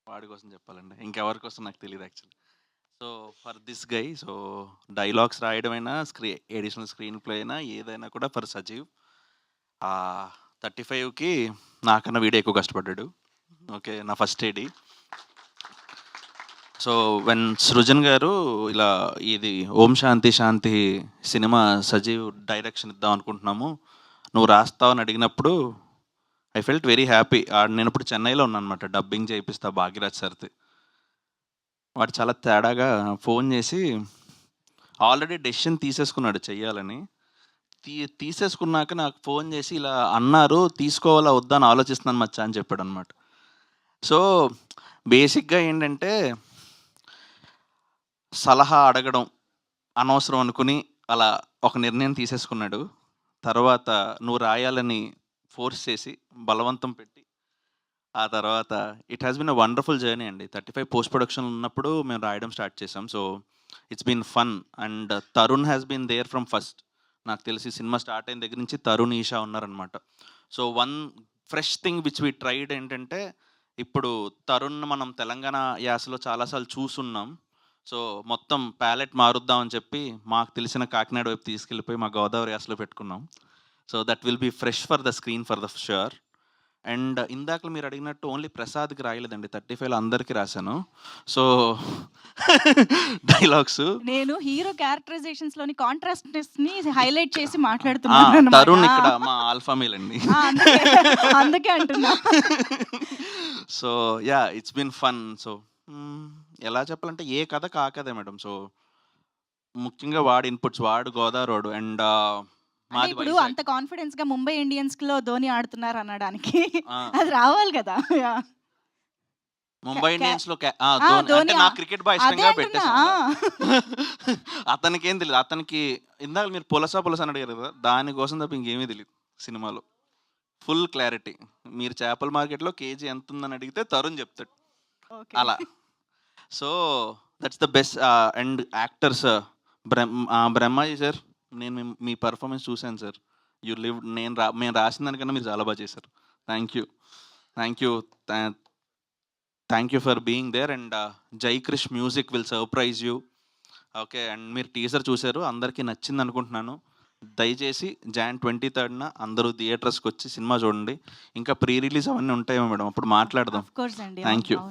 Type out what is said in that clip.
వాడి కోసం చెప్పాలండి. ఇంకెవరి కోసం నాకు తెలీదు actually. So, for this guy so, dialogues రాయడమైనా, ఎడిషనల్ స్క్రీన్ ప్లే అయినా ఏదైనా కూడా ఫర్ సజీవ్. 35కి నాకన్నా వీడే ఎక్కువ కష్టపడ్డాడు. ఓకే. నా first AD. So, when Srujan గారు ఇలా ఇది 'ఓం శాంతి శాంతి' సినిమా సజీవ్ డైరెక్షన్ ఇద్దాం అనుకుంటున్నాము. నువ్వు రాస్తావు అని అడిగినప్పుడు ఐ ఫెల్ట్ వెరీ హ్యాపీ. నేనప్పుడు చెన్నైలో ఉన్నానన్నమాట. డబ్బింగ్ చేయిపిస్తా భాగ్యరాజ్ సార్‌ది. వాడు చాలా తేడాగా ఫోన్ చేసి ఆల్రెడీ డెసిషన్ తీసేసుకున్నాడు చెయ్యాలని. తీసేసుకున్నాక నాకు ఫోన్ చేసి ఇలా అన్నారు, తీసుకోవాలా వద్దా అని ఆలోచిస్తున్నాను మచ్చా అని చెప్పాడనమాట. సో, బేసిక్‌గా ఏంటంటే సలహా అడగడం అనవసరం అనుకుని అలా ఒక నిర్ణయం తీసేసుకున్నాడు. తర్వాత నువ్వు రాయాలని ఫోర్స్ చేసి, బలవంతం పెట్టి, ఆ తర్వాత it has been a wonderful journey అండి. 35 పోస్ట్ ప్రొడక్షన్ ఉన్నప్పుడు మేము రాయడం స్టార్ట్ చేసాం. So, it's been fun and Tarun has been there from first. నాకు తెలిసి సినిమా స్టార్ట్ అయిన దగ్గర నుంచి తరుణ్, ఈషా ఉన్నారనమాట. So, one fresh thing which we tried ఏంటంటే, ఇప్పుడు తరుణ్ మనం తెలంగాణ యాసలో చాలా సార్లు చూసున్నాం. సో, మొత్తం ప్యాలెట్ మారుద్దాం అని చెప్పి, మాకు తెలిసిన కాకినాడ వైపు తీసుకెళ్ళిపోయి మా గోదావరి యాసలో పెట్టుకున్నాం. So, that will be fresh for the screen for the sure. And ఇందాకల మీరు అడిగినట్టు ఓన్లీ ప్రసాద్‌కి రాయలేదండి. 35లో అందరికి రాశాను. సో, డైలాగ్స్ నేను హీరో క్యారెక్టరైజేషన్స్‌లోని కాంట్రాస్ట్‌నెస్‌ని హైలైట్ చేసి తరుణ్ మాట్లాడుతున్నానన్నమాట. ఇక్కడ మా ఆల్ఫా మేల్ అండి. అందుకే అందుకే అంటున్నా. So, yeah! It's been fun. So, ఎలా చెప్పాలంటే ఏ కథకి ఆ కథే మేడం. సో, ముఖ్యంగా వాడి ఇన్‌పుట్స్ వాడు గోదావరోడు అండ్ అంటే మాది ఇప్పుడు వైజాగ్. అంత కాన్ఫిడెన్స్‌గా ముంబై ఇండియన్స్‌లో ధోని ఆడుతున్నారు అనడానికి ఆ! అది రావాలి కదా! యాహ్! ముంబై క్యా ఇండియన్స్‌లో ఆ! ధోని అంటే ధోని నాకు క్రికెట్ బాగా అదే ఇష్టంగా అంటున్నా. పెట్టేసాం ఆ! అలా. అతనికేం తెలీదు. అతనికి ఇందాక మీరు పులస అని అడిగారు కదా! దానికోసం తప్ప ఇంకేమీ తెలీదు సినిమాలో. Full clarity. మీరు చేపల మార్కెట్‌లో కేజీ ఎంతుందని అడిగితే తరుణ్ చెప్తాడు. ఓకే. అలా. So, that's the best and actors Brahmaji sir, నేను మీ పెర్ఫార్మన్స్ చూసాను సార్. యూ లివ్డ్ మేము రాసిన దానికన్నా మీరు చాలా బాగా చేశారు. Thank you. Thank you. థా thank you for being there and Jai Krish music will surprise you. Okay. And మీరు టీజర్ చూసారు. అందరికీ నచ్చిందనుకుంటున్నాను. దయచేసి జాన్ 23న అందరూ థియేటర్స్‌కొచ్చి సినిమా చూడండి. ఇంకా ప్రీ రిలీజ్ అవన్నీ ఉంటాయేమో మేడం. అప్పుడు మాట్లాడదాం. ఆఫ్ కోర్స్ అండి. థ్యాంక్ అవును. యూ. అవును.